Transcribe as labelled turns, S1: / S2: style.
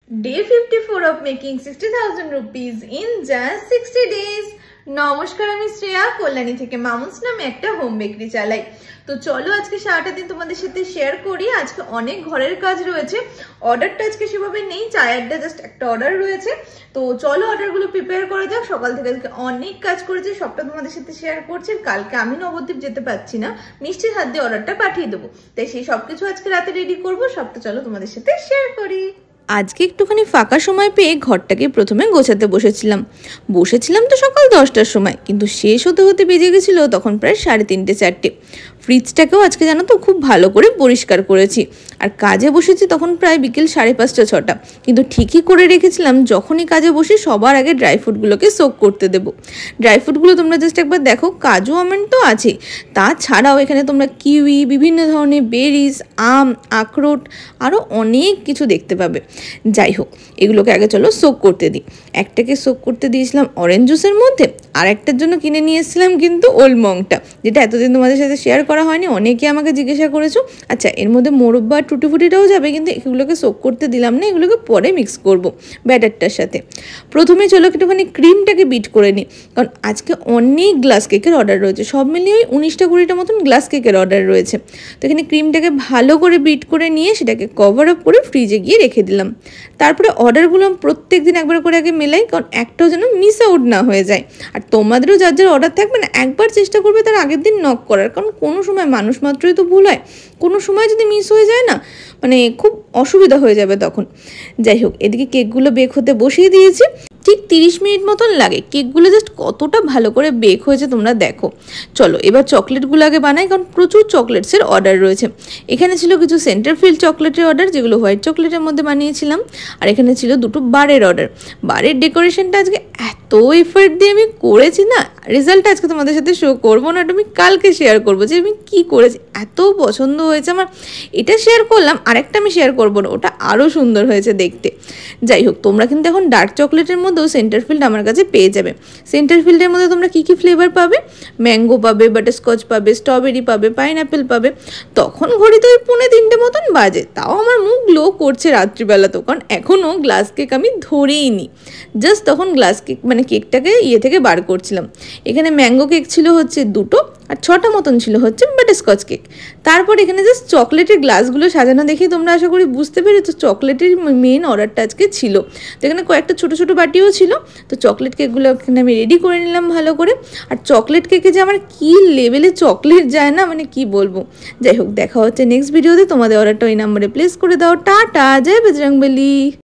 S1: Day 54 of making 60,000 rupees in just 60 days. নমস্কার, আমি শ্রেয়া কল্যাণী থেকে মামুস নামে একটা হোম বেকারি চালাই। তো চলো আজকে সারাটা দিন তোমাদের সাথে শেয়ার করি। আজকে অনেক ঘরের কাজ রয়েছে, অর্ডারটা আজকে সেভাবে নেই, চায় আড্ডা জাস্ট একটা অর্ডার রয়েছে। তো চলো অর্ডারগুলো প্রিপেয়ার করা যাক। সকাল থেকে আজকে অনেক কাজ করেছি, সবটা তোমাদের সাথে শেয়ার করছি। কালকে আমি নবদ্বীপ যেতে পারছি না, মিষ্টির হাত দিয়ে অর্ডারটা পাঠিয়ে দেবো, তাই সেই সবকিছু আজকে রাতে রেডি করবো। সবটা চলো তোমাদের সাথে শেয়ার করি। আজকে একটুখানি ফাঁকা সময় পেয়ে ঘরটাকে প্রথমে গোছাতে বসেছিলাম তো সকাল 10টার সময়, কিন্তু শেষ হতে হতে বেজে গেছিলো তখন প্রায় 3:30 4টে। ফ্রিজটাকেও আজকে জানো তো খুব ভালো করে পরিষ্কার করেছি, আর কাজে বসেছি তখন প্রায় বিকেল 5:30 6টা। কিন্তু ঠিকই করে রেখেছিলাম যখনই কাজে বসি সবার আগে ড্রাই ফ্রুটগুলোকে সোক করতে দেবো। ড্রাই ফ্রুটগুলো তোমরা জাস্ট একবার দেখো, কাজু আমন্ড তো আছে, তাছাড়াও এখানে তোমরা কিউই, বিভিন্ন ধরনের বেরিজ, আম, আখরোট, আরও অনেক কিছু দেখতে পাবে। যাই হোক, এগুলোকে আগে চলো সোক করতে দিই। একটাকে সোক করতে দিয়েছিলাম অরেঞ্জ জুসের মধ্যে, আর একটার জন্য কিনে নিয়ে এসেছিলাম কিন্তু ওলমংটা, যেটা এতদিন তোমাদের সাথে শেয়ার করা হয়নি। অনেকে আমাকে জিজ্ঞাসা করেছো। আচ্ছা, এর মধ্যে মোরব্বা আর টুটি ফুটিটাও যাবে, কিন্তু এগুলোকে সোক করতে দিলাম না, এগুলোকে পরে মিক্স করব ব্যাটারটার সাথে। প্রথমে চলো একটুখানি ক্রিমটাকে বিট করে নিই, কারণ আজকে অনেক গ্লাস কেকের অর্ডার রয়েছে, সব মিলিয়ে ওই 19টা 20টা মতন গ্লাস কেকের অর্ডার রয়েছে। তো এখানে ক্রিমটাকে ভালো করে বিট করে নিয়ে সেটাকে কভার আপ করে ফ্রিজে গিয়ে রেখে দিলাম। তারপরে অর্ডারগুলো প্রত্যেক দিন একবার করে আগে মেলাই, কারণ একটাও যেন মিস আউট না হয়ে যায়। আর তোমাদেরও যার যার অর্ডার থাকবে না, একবার চেষ্টা করবে তার আগের দিন নক করার, কারণ কোনো সময় মানুষ মাত্রই তো ভুল হয়, কোনো সময় যদি মিস হয়ে যায় না, মানে খুব অসুবিধা হয়ে যাবে তখন। যাই হোক, এদিকে কেকগুলো বেক হতে বসিয়ে দিয়েছি। ঠিক 30 মিনিট মতন লাগে। কেকগুলো জাস্ট কতটা ভালো করে বেক হয়েছে তোমরা দেখো। চলো এবার চকলেটগুলো আগে বানাই, কারণ প্রচুর চকলেটসের অর্ডার রয়েছে। এখানে ছিল কিছু সেন্টার ফিল্ড চকলেটের অর্ডার, যেগুলো হোয়াইট চকলেটের মধ্যে বানিয়েছিলাম, আর এখানে ছিল 2টো বারের অর্ডার। বারের ডেকোরেশনটা আজকে এত এফার্ট দিয়ে আমি করেছি না, রেজাল্টটা আজকে তোমাদের সাথে শো করবো না, ওটা আমি কালকে শেয়ার করবো যে আমি কী করেছি। এত পছন্দ হয়েছে আমার, এটা শেয়ার করলাম, আরেকটা আমি শেয়ার করবো না, ওটা আরও সুন্দর হয়েছে দেখতে। যাই হোক, তোমরা কিন্তু এখন ডার্ক চকলেটের মধ্যেও সেন্টার ফিল্ড আমার কাছে পেয়ে যাবে। সেন্টার ফিল্ডের মধ্যে তোমরা কী কী ফ্লেভার পাবে, ম্যাঙ্গো পাবে, বাটারস্কচ পাবে, স্ট্রবেরি পাবে, পাইনঅ্যাপেল পাবে। তখন ঘড়িতে ওই 2:45 মতন বাজে, তাও আমার মুখ গ্লো করছে রাত্রিবেলা তো, কারণ এখনও গ্লাস কেক আমি ধরেই নি। জাস্ট তখন গ্লাস কেক মানে কেকটাকে থেকে বার করছিলাম। এখানে ম্যাঙ্গো কেক ছিল হচ্ছে 2টো, আর 6টা মতন ছিল হচ্ছে বাটারস্কচ কেক। তারপর এখানে জাস্ট চকলেটের গ্লাসগুলো সাজানো দেখে তোমরা আশা করি বুঝতে পেরেছো চকলেটের মেন অর্ডারটা আজকে ছিল। তো এখানে কয়েকটা ছোটো ছোটো বাটিও ছিল। তো চকলেট কেকগুলো এখানে আমি রেডি করে নিলাম ভালো করে। আর চকলেট কেকে যে আমার কী লেভেলে চকলেট যায় না, মানে কি বলবো। যাই হোক, দেখা হচ্ছে নেক্সট ভিডিওতে। তোমাদের অর্ডারটা ওই নাম্বারে প্লেস করে দাও। টাটা, জয় বজরংবলী।